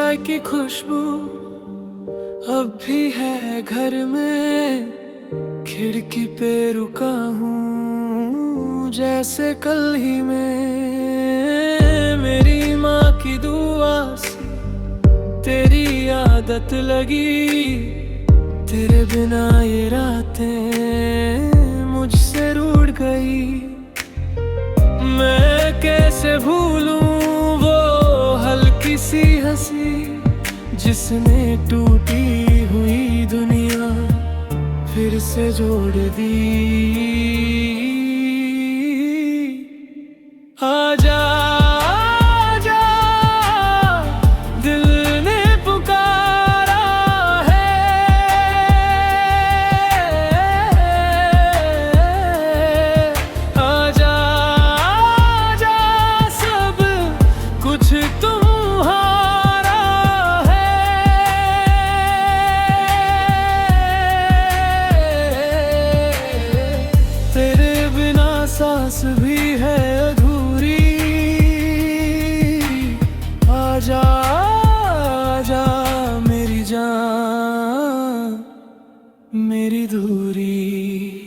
चाय की खुशबू अब भी है घर में। खिड़की पे रुका हूँ जैसे कल ही में। मेरी माँ की दुआ से तेरी आदत लगी। तेरे बिना ये रातें मुझसे रूठ गई। मैं कैसे भूलूं वो हल्की सी हंसी जिसने टूटी हुई दुनिया फिर से जोड़ दी। आजा आजा दिल ने पुकारा है। आजा आजा सब कुछ तुम्हारा है। तेरे बिना सांस भी है अधूरी। आजा आजा मेरी जान मेरी दूरी।